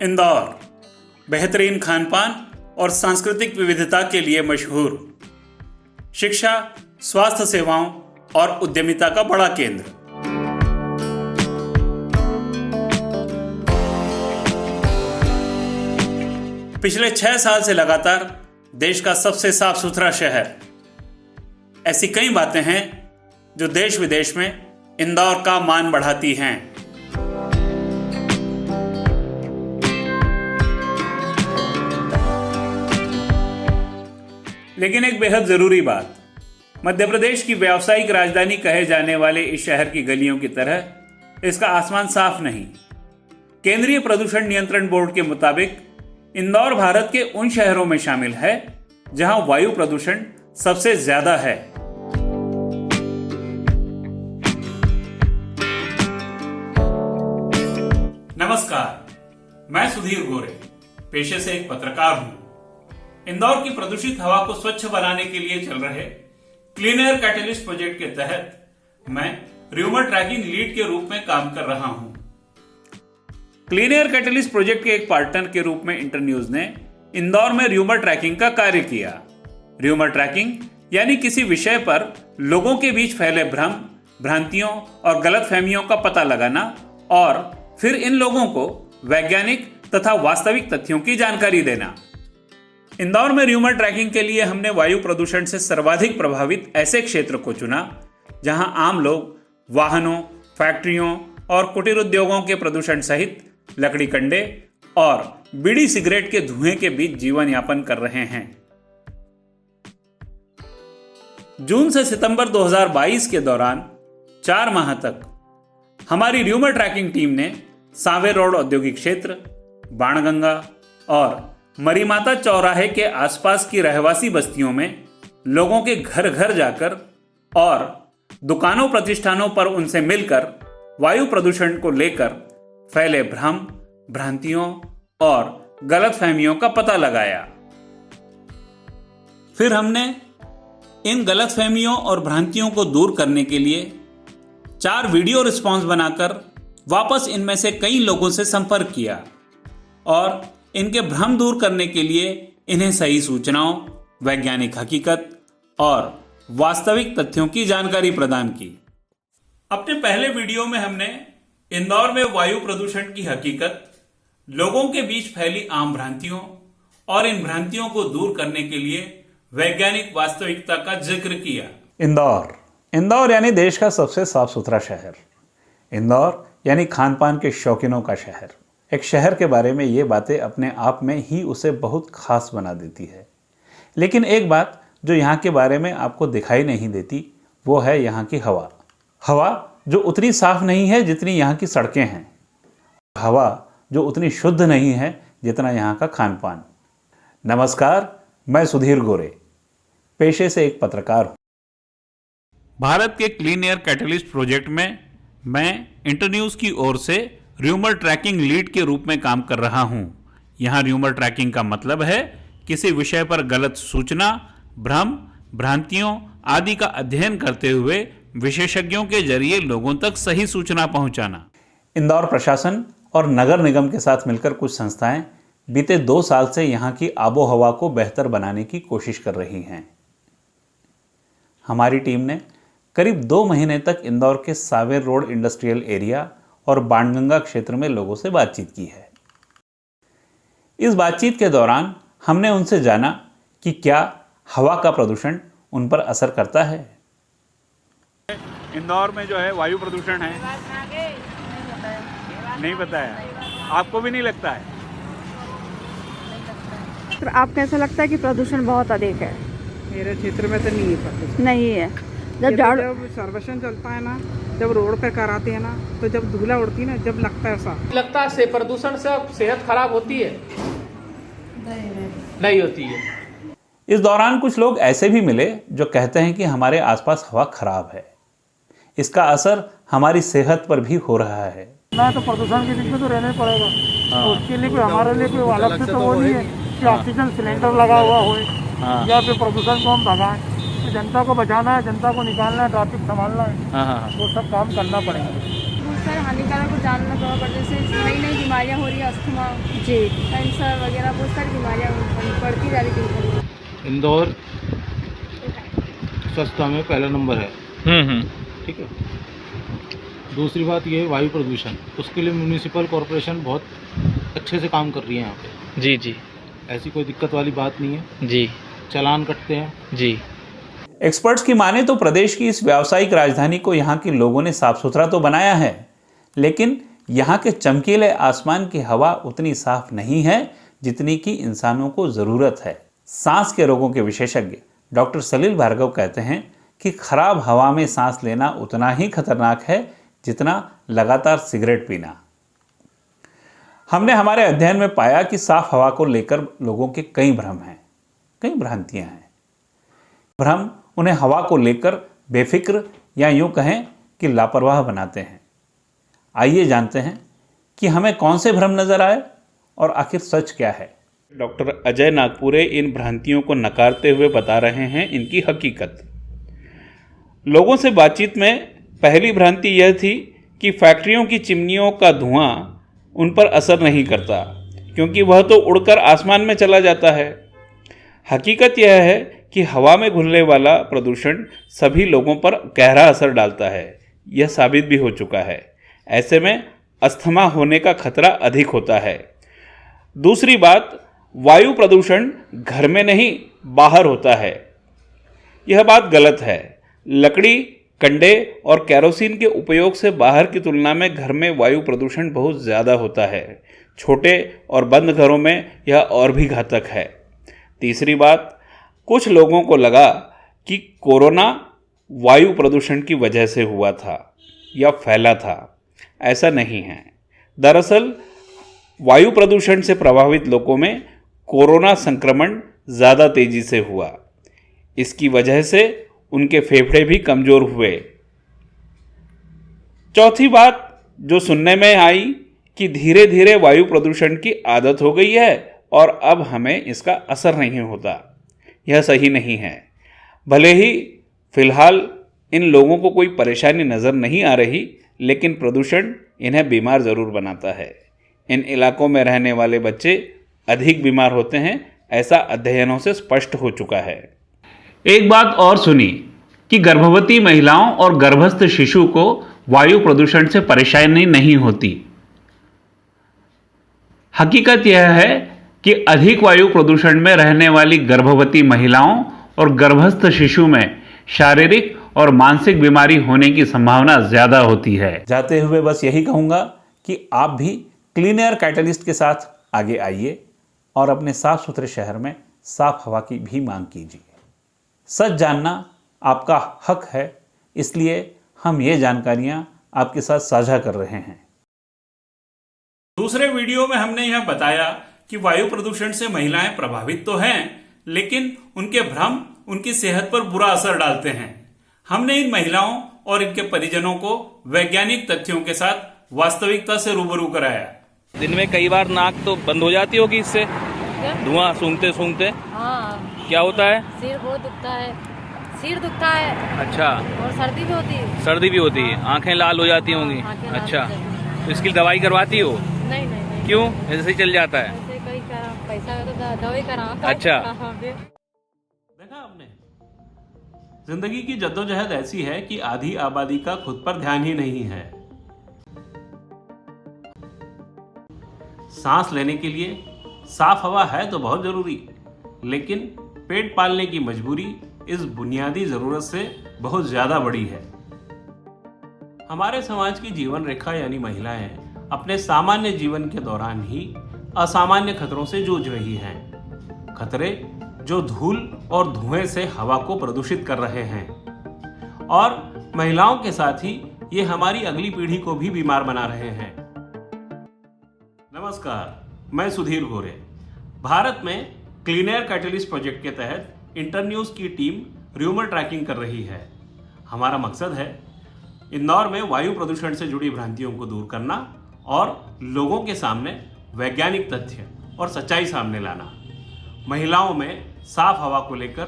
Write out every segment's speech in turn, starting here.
इंदौर बेहतरीन खानपान और सांस्कृतिक विविधता के लिए मशहूर, शिक्षा, स्वास्थ्य सेवाओं और उद्यमिता का बड़ा केंद्र। पिछले 6 साल से लगातार देश का सबसे साफ सुथरा शहर। ऐसी कई बातें हैं जो देश विदेश में इंदौर का मान बढ़ाती हैं। लेकिन एक बेहद जरूरी बात, मध्य प्रदेश की व्यावसायिक राजधानी कहे जाने वाले इस शहर की गलियों की तरह इसका आसमान साफ नहीं। केंद्रीय प्रदूषण नियंत्रण बोर्ड के मुताबिक इंदौर भारत के उन शहरों में शामिल है जहां वायु प्रदूषण सबसे ज्यादा है। नमस्कार, मैं सुधीर गोरे, पेशे से एक पत्रकार हूं। इंदौर की प्रदूषित हवा को स्वच्छ बनाने के लिए चल रहे क्लीन एयर कैटलिस्ट प्रोजेक्ट के तहत मैं र्यूमर ट्रैकिंग लीड के रूप में काम कर रहा हूं। क्लीन एयर कैटलिस्ट प्रोजेक्ट के एक पार्टनर के रूप में इंटरन्यूज ने इंदौर में र्यूमर ट्रैकिंग का कार्य किया। र्यूमर ट्रैकिंग यानी किसी विषय पर लोगों के बीच फैले भ्रम, भ्रांतियों और गलतफहमियों का पता लगाना और फिर इन लोगों को वैज्ञानिक तथा वास्तविक तथ्यों की जानकारी देना। इंदौर में र्यूमर ट्रैकिंग के लिए हमने वायु प्रदूषण से सर्वाधिक प्रभावित ऐसे क्षेत्र को चुना जहां आम लोग वाहनों, फैक्ट्रियों और कुटीर उद्योगों के प्रदूषण सहित लकड़ी कंडे और बीड़ी सिगरेट के धुएं के बीच जीवन यापन कर रहे हैं। जून से सितंबर 2022 के दौरान 4 माह तक हमारी र्यूमर ट्रैकिंग टीम ने सांवेर रोड औद्योगिक क्षेत्र, बाणगंगा और मरीमाता चौराहे के आसपास की रहवासी बस्तियों में लोगों के घर घर जाकर और दुकानों प्रतिष्ठानों पर उनसे मिलकर वायु प्रदूषण को लेकर फैले भ्रम, भ्रांतियों और गलतफहमियों का पता लगाया। फिर हमने इन गलतफहमियों और भ्रांतियों को दूर करने के लिए 4 वीडियो रिस्पॉन्स बनाकर वापस इनमें से कई लोगों से संपर्क किया और इनके भ्रम दूर करने के लिए इन्हें सही सूचनाओं, वैज्ञानिक हकीकत और वास्तविक तथ्यों की जानकारी प्रदान की। अपने पहले वीडियो में हमने इंदौर में वायु प्रदूषण की हकीकत, लोगों के बीच फैली आम भ्रांतियों और इन भ्रांतियों को दूर करने के लिए वैज्ञानिक वास्तविकता का जिक्र किया। इंदौर यानी देश का सबसे साफ सुथरा शहर। इंदौर यानी खान पान के शौकीनों का शहर। एक शहर के बारे में ये बातें अपने आप में ही उसे बहुत खास बना देती है। लेकिन एक बात जो यहाँ के बारे में आपको दिखाई नहीं देती वो है यहाँ की हवा। हवा जो उतनी साफ नहीं है जितनी यहाँ की सड़कें हैं। हवा जो उतनी शुद्ध नहीं है जितना यहाँ का खान पान। नमस्कार, मैं सुधीर गोरे, पेशे से एक पत्रकार हूँ। भारत के क्लीन एयर कैटलिस्ट प्रोजेक्ट में मैं इंटरन्यूज की ओर से र्यूमर ट्रैकिंग लीड के रूप में काम कर रहा हूं। यहां र्यूमर ट्रैकिंग का मतलब है किसी विषय पर गलत सूचना, भ्रम, भ्रांतियों आदि का अध्ययन करते हुए विशेषज्ञों के जरिए लोगों तक सही सूचना पहुंचाना। इंदौर प्रशासन और नगर निगम के साथ मिलकर कुछ संस्थाएं बीते 2 साल से यहां की आबो हवा को बेहतर बनाने की कोशिश कर रही हैं। हमारी टीम ने करीब 2 महीने तक इंदौर के सांवेर रोड इंडस्ट्रियल एरिया और बाणगंगा क्षेत्र में लोगों से बातचीत की है। इस बातचीत के दौरान हमने उनसे जाना कि क्या हवा का प्रदूषण उन पर असर करता है। इंदौर में जो है वायु प्रदूषण है, नहीं पता है, आपको भी नहीं लगता है? आप कैसा लगता है कि प्रदूषण बहुत अधिक है? मेरे क्षेत्र में तो नहीं है प्रदूषण। नहीं है। जब सर्वेक्षण चलता है ना, जब रोड पे कराते हैं ना, तो जब धूला उड़ती है ना, जब लगता है ऐसा लगता है से प्रदूषण से सेहत खराब होती है? नहीं होती है। इस दौरान कुछ लोग ऐसे भी मिले जो कहते हैं कि हमारे आसपास हवा खराब है, इसका असर हमारी सेहत पर भी हो रहा है। मैं तो प्रदूषण के बीच में तो रहना पड़ेगा। तो उसके लिए कोई हमारे लिए कोई अलग से तो वो नहीं है कि ऑक्सीजन सिलेंडर लगा हुआ हो या फिर प्रदूषण को हम भगाएं। जनता को बचाना है, जनता को निकालना है, ट्रैफिक संभालना है, वो सब काम करना पड़ेगा। सर हानिकारक को जानना प्रभाव पड़ने से नई नई बीमारियाँ हो रही है, अस्थमा जी कैंसर वगैरह बहुत सारी बीमारियाँ बढ़ती जा रही थी। इंदौर स्वच्छता में पहला नंबर है। ठीक है। दूसरी बात ये है वायु प्रदूषण, उसके लिए म्यूनिसिपल कॉरपोरेशन बहुत अच्छे से काम कर रही है यहाँ पे। जी जी ऐसी कोई दिक्कत वाली बात नहीं है। जी चालान कटते हैं। जी। एक्सपर्ट्स की माने तो प्रदेश की इस व्यावसायिक राजधानी को यहाँ के लोगों ने साफ सुथरा तो बनाया है, लेकिन यहाँ के चमकीले आसमान की हवा उतनी साफ नहीं है जितनी कि इंसानों को ज़रूरत है। सांस के रोगों के विशेषज्ञ डॉक्टर सलील भार्गव कहते हैं कि खराब हवा में सांस लेना उतना ही खतरनाक है जितना लगातार सिगरेट पीना। हमने हमारे अध्ययन में पाया कि साफ हवा को लेकर लोगों के कई भ्रम हैं, कई भ्रांतियां हैं। भ्रम उन्हें हवा को लेकर बेफिक्र या यूं कहें कि लापरवाह बनाते हैं। आइए जानते हैं कि हमें कौन से भ्रम नजर आए और आखिर सच क्या है। डॉक्टर अजय नागपुरे इन भ्रांतियों को नकारते हुए बता रहे हैं इनकी हकीकत। लोगों से बातचीत में पहली भ्रांति यह थी कि फैक्ट्रियों की चिमनियों का धुआं उन पर असर नहीं करता क्योंकि वह तो उड़कर आसमान में चला जाता है। हकीकत यह है कि हवा में घुलने वाला प्रदूषण सभी लोगों पर गहरा असर डालता है। यह साबित भी हो चुका है। ऐसे में अस्थमा होने का खतरा अधिक होता है। दूसरी बात, वायु प्रदूषण घर में नहीं बाहर होता है। यह बात गलत है। लकड़ी, कंडे और केरोसिन के उपयोग से बाहर की तुलना में घर में वायु प्रदूषण बहुत ज़्यादा होता है। छोटे और बंद घरों में यह और भी घातक है। तीसरी बात, कुछ लोगों को लगा कि कोरोना वायु प्रदूषण की वजह से हुआ था या फैला था। ऐसा नहीं है। दरअसल वायु प्रदूषण से प्रभावित लोगों में कोरोना संक्रमण ज़्यादा तेजी से हुआ। इसकी वजह से उनके फेफड़े भी कमज़ोर हुए। चौथी बात जो सुनने में आई कि धीरे धीरे वायु प्रदूषण की आदत हो गई है और अब हमें इसका असर नहीं होता। यह सही नहीं है। भले ही फिलहाल इन लोगों को कोई परेशानी नज़र नहीं आ रही, लेकिन प्रदूषण इन्हें बीमार ज़रूर बनाता है। इन इलाकों में रहने वाले बच्चे अधिक बीमार होते हैं, ऐसा अध्ययनों से स्पष्ट हो चुका है। एक बात और सुनी कि गर्भवती महिलाओं और गर्भस्थ शिशु को वायु प्रदूषण से परेशानी नहीं होती। हकीकत यह है कि अधिक वायु प्रदूषण में रहने वाली गर्भवती महिलाओं और गर्भस्थ शिशु में शारीरिक और मानसिक बीमारी होने की संभावना ज्यादा होती है। जाते हुए बस यही कहूंगा कि आप भी क्लीन एयर कैटलिस्ट के साथ आगे आइए और अपने साफ सुथरे शहर में साफ हवा की भी मांग कीजिए। सच जानना आपका हक है, इसलिए हम ये जानकारियां आपके साथ साझा कर रहे हैं। दूसरे वीडियो में हमने यह बताया कि वायु प्रदूषण से महिलाएं प्रभावित तो हैं, लेकिन उनके भ्रम उनकी सेहत पर बुरा असर डालते हैं। हमने इन महिलाओं और इनके परिजनों को वैज्ञानिक तथ्यों के साथ वास्तविकता से रूबरू कराया। दिन में कई बार नाक तो बंद हो जाती होगी इससे, धुआं सूंघते सूंघते। हाँ, क्या होता है? सिर बहुत दुखता है, सिर दुखता है। अच्छा। और सर्दी भी होती है। सर्दी भी होती है, आंखें लाल हो जाती होंगी। अच्छा, तो इसकी दवाई करवाती हो? नहीं नहीं नहीं। क्यों? ऐसे ही चल जाता है? ऐसे कहीं पैसा है तो दवाई करा। अच्छा। देखा आपने, जिंदगी की जद्दोजहद ऐसी है कि आधी आबादी का खुद पर ध्यान ही नहीं है। सांस लेने के लिए साफ हवा है तो बहुत जरूरी, लेकिन पेट पालने की मजबूरी इस बुनियादी जरूरत से बहुत ज्यादा बड़ी है। हमारे समाज की जीवन रेखा यानी महिलाएं अपने सामान्य जीवन के दौरान ही असामान्य खतरों से जूझ रही हैं। खतरे जो धूल और धुएं से हवा को प्रदूषित कर रहे हैं और महिलाओं के साथ ही ये हमारी अगली पीढ़ी को भी बीमार बना रहे हैं। नमस्कार, मैं सुधीर गोरे। भारत में क्लीन एयर कैटलिस्ट प्रोजेक्ट के तहत इंटरन्यूज की टीम र्यूमर ट्रैकिंग कर रही है। हमारा मकसद है इंदौर में वायु प्रदूषण से जुड़ी भ्रांतियों को दूर करना और लोगों के सामने वैज्ञानिक तथ्य और सच्चाई सामने लाना। महिलाओं में साफ हवा को लेकर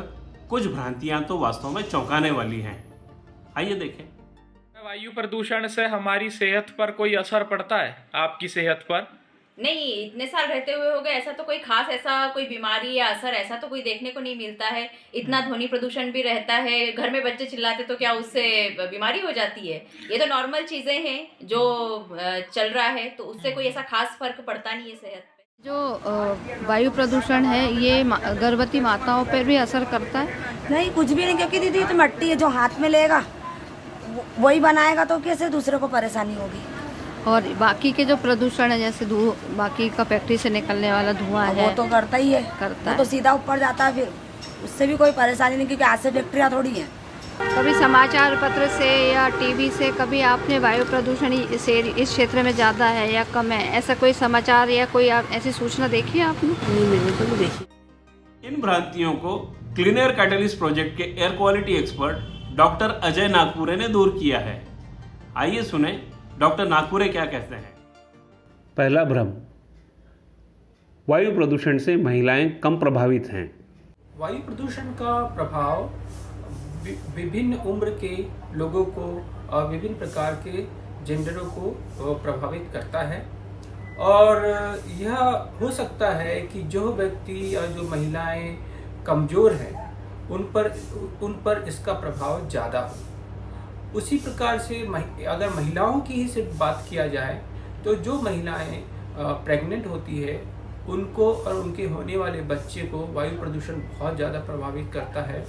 कुछ भ्रांतियां तो वास्तव में चौंकाने वाली हैं। आइए देखें। वायु प्रदूषण से हमारी सेहत पर कोई असर पड़ता है, आपकी सेहत पर? नहीं, इतने साल रहते हुए हो गए, ऐसा तो कोई खास ऐसा कोई बीमारी या असर ऐसा तो कोई देखने को नहीं मिलता है। इतना ध्वनि प्रदूषण भी रहता है, घर में बच्चे चिल्लाते तो क्या उससे बीमारी हो जाती है? ये तो नॉर्मल चीजें हैं जो चल रहा है, तो उससे कोई ऐसा खास फर्क पड़ता नहीं है सेहत पे। जो वायु प्रदूषण है ये गर्भवती माताओं पर भी असर करता है? नहीं, कुछ भी नहीं, क्योंकि दीदी तो मिट्टी है, जो हाथ में लेगा वही बनाएगा, तो कैसे दूसरे को परेशानी होगी। और बाकी के जो प्रदूषण है जैसे बाकी का फैक्ट्री से निकलने वाला धुआं है, वो तो करता ही है, करता वो तो सीधा ऊपर जाता है, फिर उससे भी कोई परेशानी नहीं, क्योंकि आज से फैक्ट्रियाँ थोड़ी हैं। कभी समाचार पत्र से या टीवी से कभी आपने वायु प्रदूषण इस क्षेत्र में ज़्यादा है या कम है, ऐसा कोई समाचार या कोई ऐसी सूचना देखी है आपने? नहीं, मैंने तो नहीं देखी। इन भ्रांतियों को क्लीन एयर कैटलिस्ट प्रोजेक्ट के air quality expert doctor Ajay Nagpure ने दूर किया है। आइए सुने डॉक्टर नागपुरे क्या कहते हैं। पहला भ्रम, वायु प्रदूषण से महिलाएं कम प्रभावित हैं। वायु प्रदूषण का प्रभाव विभिन्न उम्र के लोगों को और विभिन्न प्रकार के जेंडरों को प्रभावित करता है, और यह हो सकता है कि जो व्यक्ति या जो महिलाएं कमज़ोर हैं उन पर इसका प्रभाव ज़्यादा हो। उसी प्रकार से अगर महिलाओं की ही सिर्फ बात किया जाए तो जो महिलाएं प्रेग्नेंट होती है उनको और उनके होने वाले बच्चे को वायु प्रदूषण बहुत ज़्यादा प्रभावित करता है।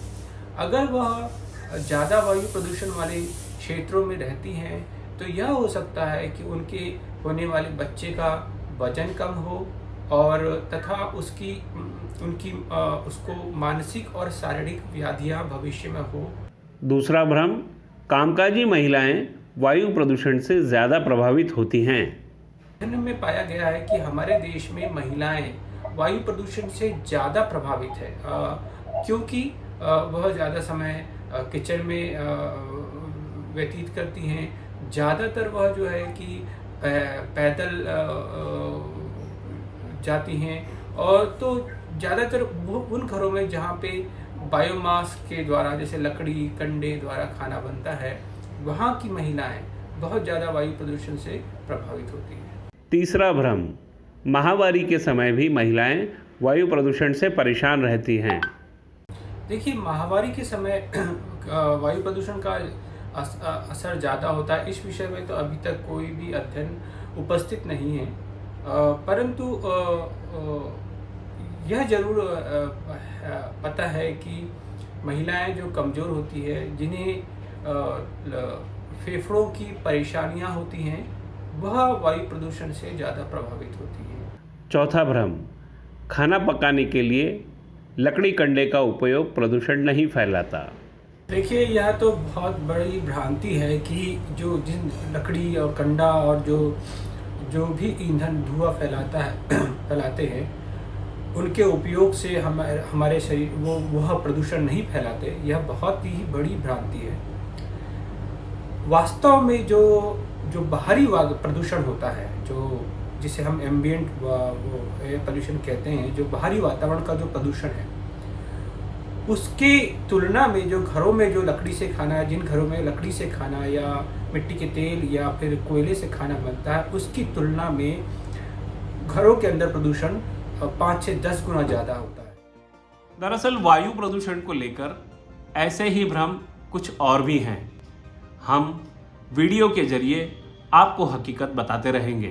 अगर वह ज़्यादा वायु प्रदूषण वाले क्षेत्रों में रहती हैं तो यह हो सकता है कि उनके होने वाले बच्चे का वजन कम हो और तथा उसको मानसिक और शारीरिक व्याधियाँ भविष्य में हो। दूसरा भ्रम, कामकाजी महिलाएं वायु प्रदूषण से ज़्यादा प्रभावित होती हैं। अध्ययन में पाया गया है कि हमारे देश में महिलाएं वायु प्रदूषण से ज़्यादा प्रभावित है, क्योंकि वह ज़्यादा समय किचन में व्यतीत करती हैं। ज़्यादातर वह जो है कि पैदल जाती हैं, और तो ज़्यादातर वो उन घरों में जहाँ पे बायोमास के द्वारा जैसे लकड़ी कंडे द्वारा खाना बनता है, वहाँ की महिलाएं बहुत ज़्यादा वायु प्रदूषण से प्रभावित होती हैं। तीसरा भ्रम, माहवारी के समय भी महिलाएं वायु प्रदूषण से परेशान रहती हैं। देखिए, माहवारी के समय वायु प्रदूषण का असर ज़्यादा होता है। इस विषय में तो अभी तक कोई भी अध्ययन उपस्थित नहीं है, परंतु यह जरूर पता है कि महिलाएं जो कमज़ोर होती है, जिन्हें फेफड़ों की परेशानियां होती हैं, वह वायु प्रदूषण से ज़्यादा प्रभावित होती हैं। चौथा भ्रम, खाना पकाने के लिए लकड़ी कंडे का उपयोग प्रदूषण नहीं फैलाता। देखिए, यह तो बहुत बड़ी भ्रांति है कि जो जिन लकड़ी और कंडा और जो भी ईंधन धुआं फैलाते हैं उनके उपयोग से हमारे शरीर वह प्रदूषण नहीं फैलाते। यह बहुत ही बड़ी भ्रांति है। वास्तव में जो बाहरी प्रदूषण होता है, जो जिसे हम एम्बिएंट एयर पोल्यूशन कहते हैं, जो बाहरी वातावरण का जो प्रदूषण है, उसके तुलना में जो घरों में जो लकड़ी से खाना, जिन घरों में लकड़ी से खाना या मिट्टी के तेल या फिर कोयले से खाना बनता है, उसकी तुलना में घरों के अंदर प्रदूषण 5 से 10 गुना ज़्यादा होता है। दरअसल वायु प्रदूषण को लेकर ऐसे ही भ्रम कुछ और भी हैं। हम वीडियो के जरिए आपको हकीकत बताते रहेंगे,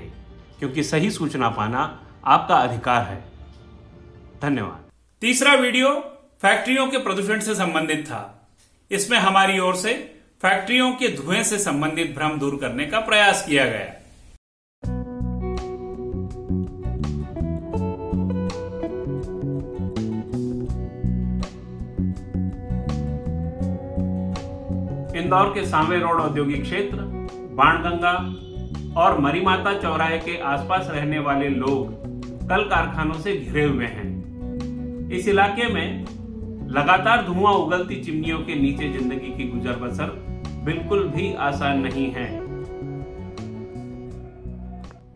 क्योंकि सही सूचना पाना आपका अधिकार है। धन्यवाद। तीसरा वीडियो फैक्ट्रियों के प्रदूषण से संबंधित था। इसमें हमारी ओर से फैक्ट्रियों के धुएं से संबंधित भ्रम दूर करने का प्रयास किया गया। इंदौर के सांवे रोड औद्योगिक क्षेत्र, बाणगंगा और मरीमाता चौराहे के आसपास रहने वाले लोग कल कारखानों से घिरे हुए हैं। इस इलाके में लगातार धुआं उगलती चिमनियों के नीचे जिंदगी की गुजर बसर बिल्कुल भी आसान नहीं है।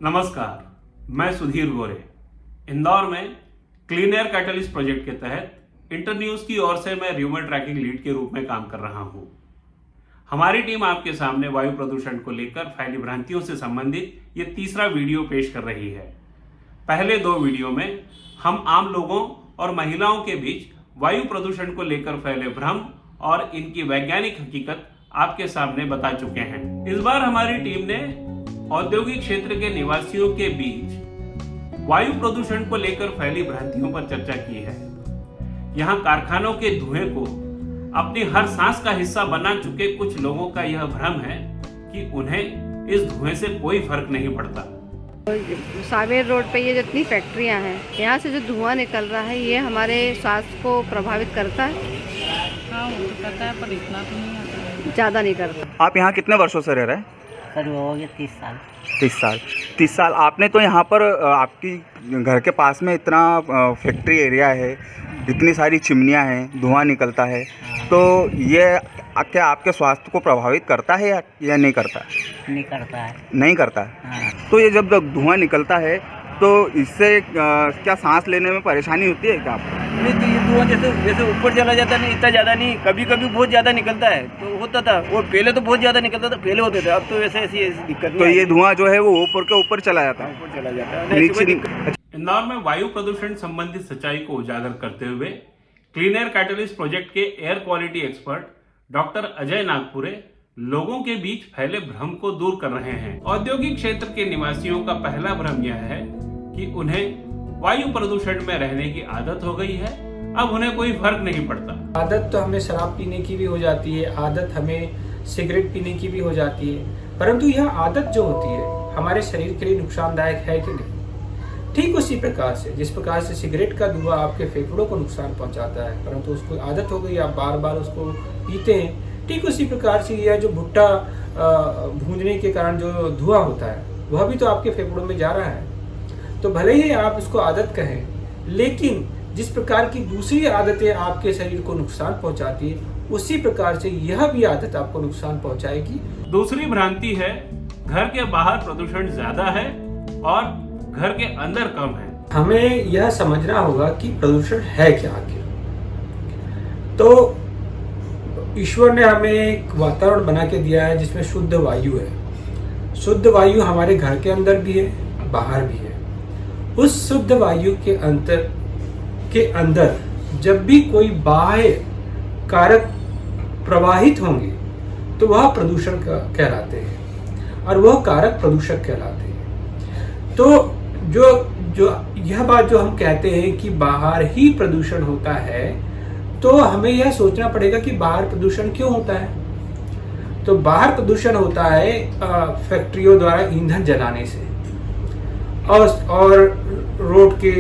नमस्कार, मैं सुधीर गोरे। इंदौर में क्लीन एयर कैटलिस्ट प्रोजेक्ट के तहत इंटरन्यूज की ओर से मैं ह्यूमन ट्रैकिंग लीड के रूप में काम कर रहा हूं। हमारी टीम आपके सामने वायु प्रदूषण को लेकर फैली भ्रांतियों से संबंधित ये तीसरा वीडियो पेश कर रही है। पहले 2 वीडियो में हम आम लोगों और महिलाओं के बीच वायु प्रदूषण को लेकर फैले भ्रम और इनकी वैज्ञानिक हकीकत आपके सामने बता चुके हैं। इस बार हमारी टीम ने औद्योगिक क्षेत्र के निवासियों के बीच वायु प्रदूषण को लेकर फैली भ्रांतियों पर चर्चा की है। यहाँ कारखानों के धुएं को अपनी हर सांस का हिस्सा बना चुके कुछ लोगों का यह भ्रम है कि उन्हें इस धुएं से कोई फर्क नहीं पड़ता। सावेर रोड पे ये जितनी फैक्ट्रियां हैं, यहाँ से जो धुआं निकल रहा है ये हमारे स्वास्थ्य को प्रभावित करता है? हाँ वो तो करता है पर इतना तो नहीं आता है। ज़्यादा नहीं करता। आप यहाँ कितने वर्षों से रह रहे हैं? सर वो हो गया 30 साल। 30 साल। आपने तो यहाँ पर आपकी घर के पास में इतना फैक्ट्री एरिया है, इतनी सारी चिमनियाँ हैं, धुआं निकलता है, तो ये क्या आपके स्वास्थ्य को प्रभावित करता है या नहीं करता? नहीं करता है। नहीं करता है। हाँ। तो ये जब धुआं निकलता है तो इससे क्या सांस लेने में परेशानी होती है क्या आपको? नहीं, तो ये धुआं जैसे ऊपर चला जाता नहीं, इतना ज़्यादा नहीं, कभी कभी बहुत ज़्यादा निकलता है तो होता था। और पहले तो बहुत ज़्यादा निकलता था, पहले होते थे, अब तो वैसे ऐसी दिक्कत नहीं। तो ये धुआं जो है वो ऊपर के ऊपर चला जाता है? ऊपर चला जाता है, नीचे। इंदौर में वायु प्रदूषण संबंधित सच्चाई को उजागर करते हुए क्लीन एयर कैटलिस्ट प्रोजेक्ट के air quality expert doctor Ajay Nagpure लोगों के बीच फैले भ्रम को दूर कर रहे हैं। औद्योगिक क्षेत्र के निवासियों का पहला भ्रम यह है कि उन्हें वायु प्रदूषण में रहने की आदत हो गई है, अब उन्हें कोई फर्क नहीं पड़ता। आदत तो हमें शराब पीने की भी हो जाती है, आदत हमें सिगरेट पीने की भी हो जाती है, परंतु यह आदत जो होती है हमारे शरीर के लिए नुकसानदायक है कि नहीं? ठीक उसी प्रकार से जिस प्रकार से सिगरेट का धुआं आपके फेफड़ों को नुकसान पहुंचाता है, परंतु उसको आदत हो गई, आप बार बार उसको पीते हैं, ठीक उसी प्रकार से यह जो भुट्टा भूनने के कारण जो धुआं होता है वह भी तो आपके फेफड़ों में जा रहा है। तो भले ही आप उसको आदत कहें, लेकिन जिस प्रकार की दूसरी आदतें आपके शरीर को नुकसान पहुंचाती है, उसी प्रकार से यह भी आदत आपको नुकसान पहुंचाएगी। दूसरी भ्रांति है घर के बाहर प्रदूषण ज्यादा है और घर के अंदर कम है। हमें यह समझना होगा कि प्रदूषण है क्या आखिर। तो ईश्वर ने हमें एक वातावरण बना के दिया है जिसमें शुद्ध वायु है। शुद्ध वायु हमारे घर के अंदर भी है, बाहर भी है। उस शुद्ध वायु के अंदर जब भी कोई बाह्य कारक प्रवाहित होंगे तो वह प्रदूषण कहलाते हैं और वह कारक प्रदूषक कहलाते हैं। तो जो यह बात जो हम कहते हैं कि बाहर ही प्रदूषण होता है, तो हमें यह सोचना पड़ेगा कि बाहर प्रदूषण क्यों होता है। तो बाहर प्रदूषण होता है फैक्ट्रियों द्वारा ईंधन जलाने से और रोड के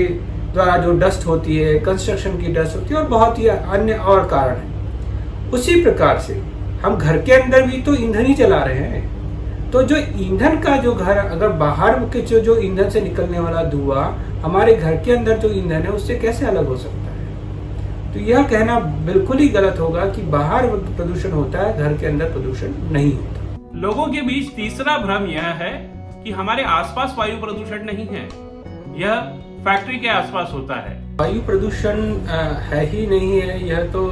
द्वारा जो डस्ट होती है, कंस्ट्रक्शन की डस्ट होती है और बहुत ही अन्य और कारण है। उसी प्रकार से हम घर के अंदर भी तो ईंधन ही जला रहे हैं। तो जो ईंधन का जो घर अगर बाहर के जो ईंधन से निकलने वाला धुआं हमारे घर के अंदर जो ईंधन है उससे कैसे अलग हो सकता है? तो यह कहना बिल्कुल ही गलत होगा कि बाहर प्रदूषण होता है, घर के अंदर प्रदूषण नहीं होता। लोगों के बीच तीसरा भ्रम यह है कि हमारे आसपास वायु प्रदूषण नहीं है, यह फैक्ट्री के आसपास होता है। वायु प्रदूषण है ही नहीं है, यह तो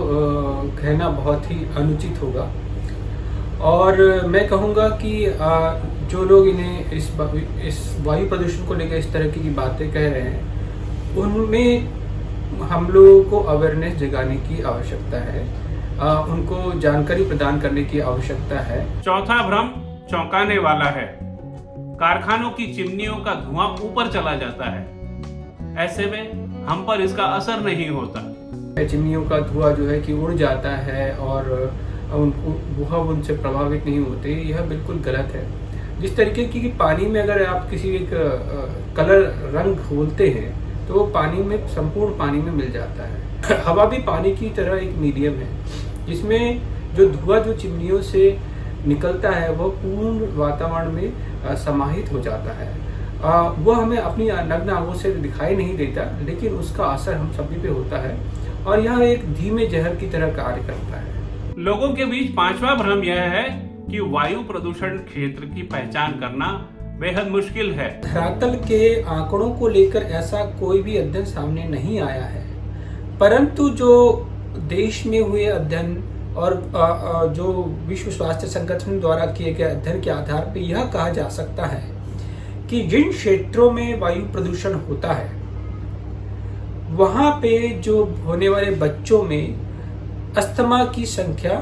कहना बहुत ही अनुचित होगा। और मैं कहूँगा कि जो लोग इन्हें इस वायु प्रदूषण को लेकर इस तरह की बातें कह रहे हैं, उनमें हम लोगों को अवेयरनेस जगाने की आवश्यकता है, उनको जानकारी प्रदान करने की आवश्यकता है। चौथा भ्रम चौंकाने वाला है। कारखानों की चिमनियों का धुआं ऊपर चला जाता है, ऐसे में हम पर इसका असर नहीं होता। चिमनियों का धुआं जो है कि उड़ जाता है और वह उनसे प्रभावित नहीं होते, यह बिल्कुल गलत है। जिस तरीके की पानी में अगर आप किसी एक कलर रंग घोलते हैं तो वो पानी में संपूर्ण पानी में मिल जाता है। हवा भी पानी की तरह एक मीडियम है जिसमें जो धुआं जो चिमनियों से निकलता है वह पूर्ण वातावरण में समाहित हो जाता है। वह हमें अपनी नग्न आंखों से दिखाई नहीं देता, लेकिन उसका असर हम सभी पे होता है और यह एक धीमे जहर की तरह कार्य करता है। लोगों के बीच पांचवा भ्रम यह है कि वायु प्रदूषण क्षेत्र की पहचान करना बेहद मुश्किल है। धरातल के आंकड़ों को लेकर ऐसा कोई भी अध्ययन सामने नहीं आया है, परंतु जो देश में हुए अध्ययन और जो विश्व स्वास्थ्य संगठन द्वारा किए गए अध्ययन के आधार पर यह कहा जा सकता है कि जिन क्षेत्रों में वायु प्रदूषण होता है वहाँ पे जो होने वाले बच्चों में अस्थमा की संख्या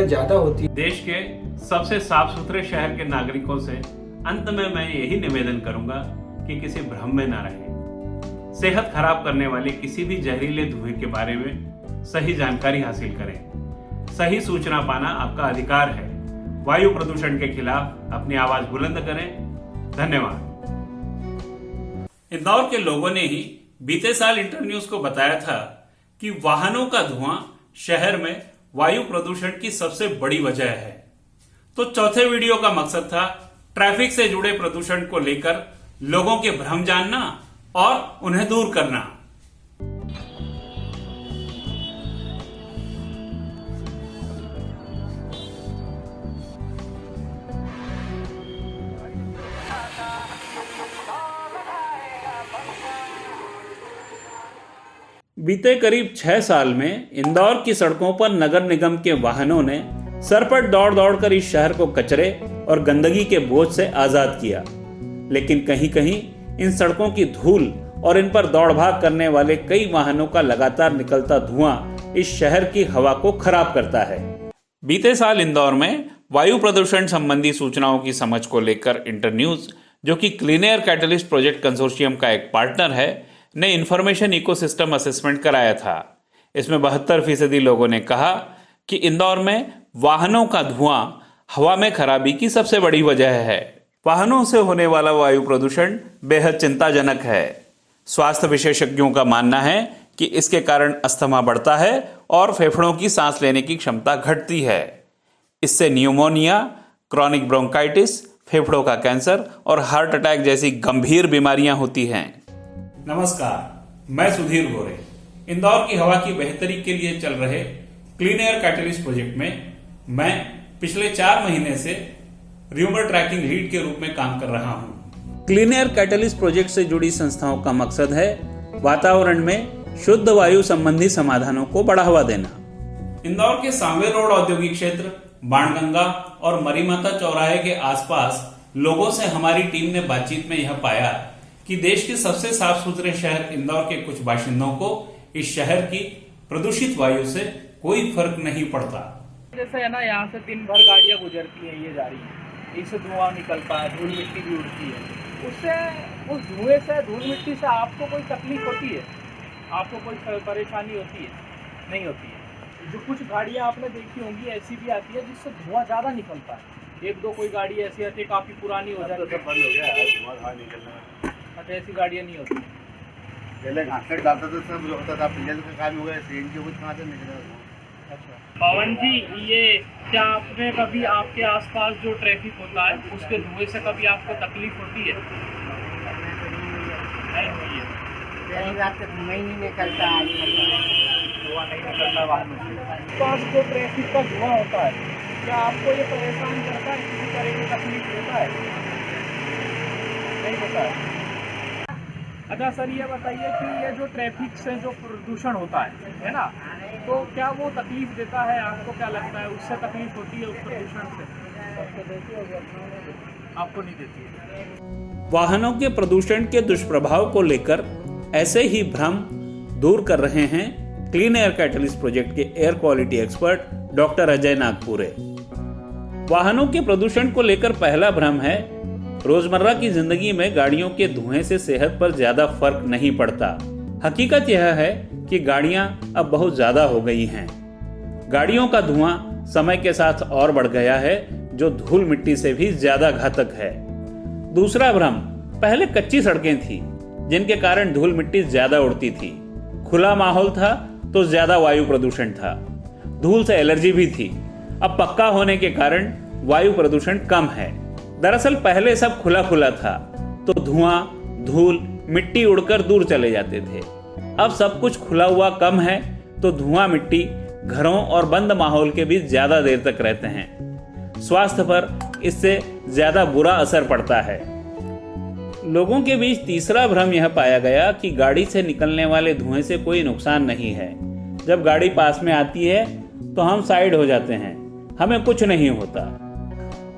ज्यादा होती है। देश के सबसे साफ सुथरे शहर के नागरिकों से अंत में मैं यही निवेदन करूंगा कि किसी भ्रम में ना रहें। सेहत खराब करने वाले किसी भी जहरीले धुएं के बारे में सही जानकारी हासिल करें। सही सूचना पाना आपका अधिकार है। वायु प्रदूषण के खिलाफ अपनी आवाज बुलंद करें। धन्यवाद। इंदौर के लोगों ने ही बीते साल इंटरन्यूज को बताया था कि वाहनों का धुआं शहर में वायु प्रदूषण की सबसे बड़ी वजह है। तो चौथे वीडियो का मकसद था ट्रैफिक से जुड़े प्रदूषण को लेकर लोगों के भ्रम जानना और उन्हें दूर करना। बीते करीब 6 साल में इंदौर की सड़कों पर नगर निगम के वाहनों ने सरपट दौड़ दौड़कर इस शहर को कचरे और गंदगी के बोझ से आजाद किया। लेकिन कहीं कहीं इन सड़कों की धूल और इन पर दौड़ भाग करने वाले कई वाहनों का लगातार निकलता धुआं इस शहर की हवा को खराब करता है। बीते साल इंदौर में वायु प्रदूषण संबंधी सूचनाओं की समझ को लेकर इंटरन्यूज, जो कि clean air catalyst project consortium का एक पार्टनर है, ने इंफॉर्मेशन इकोसिस्टम असेसमेंट कराया था। इसमें 72% लोगों ने कहा कि इंदौर में वाहनों का धुआं हवा में खराबी की सबसे बड़ी वजह है। वाहनों से होने वाला वायु प्रदूषण बेहद चिंताजनक है। स्वास्थ्य विशेषज्ञों का मानना है कि इसके कारण अस्थमा बढ़ता है और फेफड़ों की सांस लेने की क्षमता घटती है। इससे न्यूमोनिया, क्रॉनिक ब्रोंकाइटिस, फेफड़ों का कैंसर और हार्ट अटैक जैसी गंभीर बीमारियां होती हैं। नमस्कार, मैं सुधीर गोरे। इंदौर की हवा की बेहतरी के लिए चल रहे क्लीन एयर कैटलिस्ट प्रोजेक्ट में मैं पिछले 4 महीने से र्यूमर ट्रैकिंग लीड के रूप में काम कर रहा हूं। क्लीन एयर कैटलिस्ट प्रोजेक्ट से जुड़ी संस्थाओं का मकसद है वातावरण में शुद्ध वायु संबंधी समाधानों को बढ़ावा देना। इंदौर के सांवे रोड औद्योगिक क्षेत्र, बाणगंगा और मरीमाता चौराहे के आसपास लोगों से हमारी टीम ने बातचीत में यह पाया कि देश के सबसे साफ सुथरे शहर इंदौर के कुछ बाशिंदों को इस शहर की प्रदूषित वायु से कोई फर्क नहीं पड़ता। जैसे है ना, यहाँ से दिन भर गाड़ियाँ गुजरती हैं, ये जा रही है, इससे धुआं निकलता है, धूल मिट्टी भी उड़ती है। उससे, उस धुएं से, धूल मिट्टी से आपको कोई तकलीफ होती है? आपको कोई परेशानी होती है? नहीं होती है। जो कुछ गाड़ियाँ आपने देखी होंगी ऐसी भी आती है जिससे धुआं ज़्यादा निकलता है। 1-2 कोई गाड़ी ऐसी आती है, काफ़ी पुरानी हो जाती है, बंद हो गया धुआं बाहर निकलना। अच्छा, ऐसी गाड़ियाँ नहीं होती। पहले घासलेट डालता था, सब होता था, पिंजल का काम हो गया, सीएनजी कुछ कहाँ से निकला। अच्छा पवन जी, ये क्या आपने कभी आपके आसपास जो ट्रैफिक होता है उसके धुएं से कभी आपको तकलीफ होती है? नहीं हुई है। पहली बात तो धुआं ही नहीं निकलता है, धुआं नहीं निकलता वाहनों से। पास जो ट्रैफिक का धुआं होता है, क्या आपको ये परेशान करता है? किसी तरह की तकलीफ होता है? नहीं होता है। अच्छा सर, ये बताइए कि ये जो ट्रैफिक से जो प्रदूषण होता है ना, तो क्या वो तकलीफ देता है? आपको क्या लगता है, उससे तकलीफ होती है उस प्रदूषण से? आपको नहीं देती है। वाहनों के प्रदूषण के दुष्प्रभाव को लेकर ऐसे ही भ्रम दूर कर रहे हैं क्लीन एयर कैटलिस्ट प्रोजेक्ट के air quality expert doctor Ajay Nagpure. वाहनों के प्रदूषण को लेकर पहला भ्रम है रोजमर्रा की जिंदगी में गाड़ियों के धुएं से सेहत पर ज्यादा फर्क नहीं पड़ता। हकीकत यह है कि गाड़ियां अब बहुत ज्यादा हो गई हैं। गाड़ियों का धुआं समय के साथ और बढ़ गया है, जो धूल मिट्टी से भी ज्यादा घातक है। दूसरा भ्रम, पहले कच्ची सड़कें थी जिनके कारण धूल मिट्टी ज्यादा उड़ती थी। खुला माहौल था तो ज्यादा वायु प्रदूषण था, धूल से एलर्जी भी थी। अब पक्का होने के कारण वायु प्रदूषण कम है। दरअसल पहले सब खुला खुला था तो धुआं, धूल, मिट्टी उड़कर दूर चले जाते थे। अब सब कुछ खुला हुआ कम है तो धुआं, मिट्टी घरों और बंद माहौल के बीच ज्यादा देर तक रहते हैं। स्वास्थ्य पर इससे ज्यादा बुरा असर पड़ता है। लोगों के बीच तीसरा भ्रम यह पाया गया कि गाड़ी से निकलने वाले धुएं से कोई नुकसान नहीं है। जब गाड़ी पास में आती है तो हम साइड हो जाते हैं, हमें कुछ नहीं होता।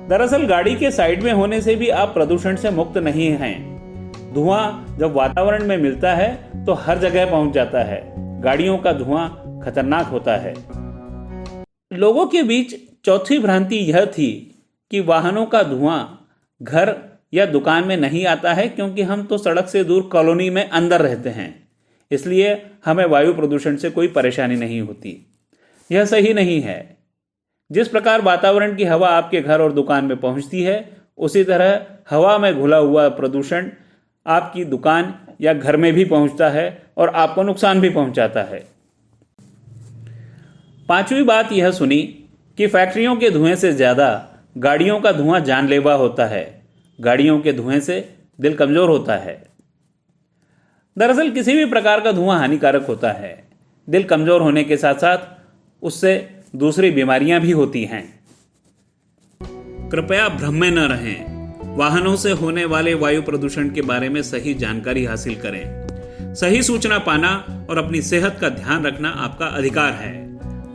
दरअसल गाड़ी के साइड में होने से भी आप प्रदूषण से मुक्त नहीं हैं। धुआं जब वातावरण में मिलता है तो हर जगह पहुंच जाता है। गाड़ियों का धुआं खतरनाक होता है। लोगों के बीच चौथी भ्रांति यह थी कि वाहनों का धुआं घर या दुकान में नहीं आता है, क्योंकि हम तो सड़क से दूर कॉलोनी में अंदर रहते हैं, इसलिए हमें वायु प्रदूषण से कोई परेशानी नहीं होती। यह सही नहीं है। जिस प्रकार वातावरण की हवा आपके घर और दुकान में पहुंचती है, उसी तरह हवा में घुला हुआ प्रदूषण आपकी दुकान या घर में भी पहुंचता है और आपको नुकसान भी पहुंचाता है। पांचवी बात यह सुनी कि फैक्ट्रियों के धुएं से ज़्यादा गाड़ियों का धुआं जानलेवा होता है। गाड़ियों के धुएं से दिल कमज़ोर होता है। दरअसल किसी भी प्रकार का धुआं हानिकारक होता है। दिल कमज़ोर होने के साथ साथ उससे दूसरी बीमारियां भी होती हैं। कृपया भ्रम में न रहें। वाहनों से होने वाले वायु प्रदूषण के बारे में सही जानकारी हासिल करें। सही सूचना पाना और अपनी सेहत का ध्यान रखना आपका अधिकार है।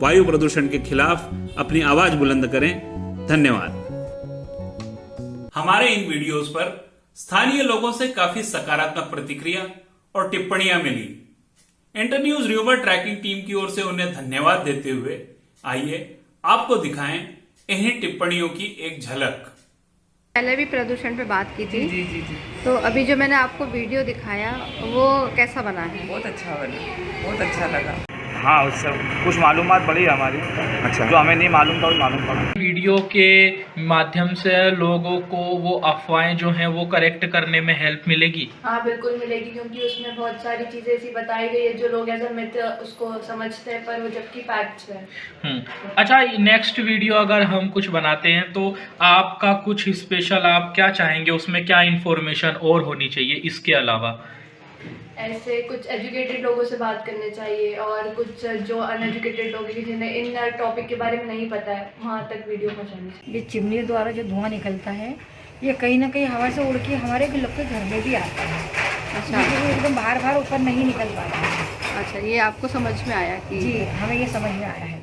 वायु प्रदूषण के खिलाफ अपनी आवाज बुलंद करें। धन्यवाद। हमारे इन वीडियोस पर स्थानीय लोगों से काफी सकारात्मक प्रतिक्रिया और टिप्पणियां मिली। इंटरन्यूज रिवर ट्रैकिंग टीम की ओर से उन्हें धन्यवाद देते हुए आइए आपको दिखाएं इन्हीं टिप्पणियों की एक झलक। पहले भी प्रदूषण पे बात की थी। जी जी जी। तो अभी जो मैंने आपको वीडियो दिखाया वो कैसा बना है? बहुत अच्छा बना, बहुत अच्छा लगा। हाँ, उससे कुछ मालूमात बढ़ी हमारी। अच्छा। जो हमें नहीं मालूम था वो मालूम पड़ा। वीडियो के माध्यम से लोगों को वो अफवाहें जो हैं वो करेक्ट करने में हेल्प मिलेगी। हाँ बिल्कुल मिलेगी, क्योंकि उसमें बहुत सारी चीज़ें ऐसी बताई गई है जो लोग एज अ मिथ उसको समझते हैं, पर वो जबकि फैक्ट्स है। अच्छा, नेक्स्ट वीडियो अगर हम कुछ बनाते हैं तो आपका कुछ स्पेशल आप क्या चाहेंगे, उसमें क्या इन्फॉर्मेशन और होनी चाहिए इसके अलावा? ऐसे कुछ एजुकेटेड लोगों से बात करनी चाहिए और कुछ जो अनएजुकेटेड लोग हैं जिन्हें इन टॉपिक के बारे में नहीं पता है वहाँ तक वीडियो पहुँचानी चाहिए। ये चिमनी द्वारा जो धुआं निकलता है ये कहीं ना कहीं हवा से उड़ के हमारे लोग के घर में भी आता है। अच्छा, ये एकदम बाहर ऊपर नहीं निकल पाता है। अच्छा, ये आपको समझ में आया कि? जी, हमें ये समझ में आया है।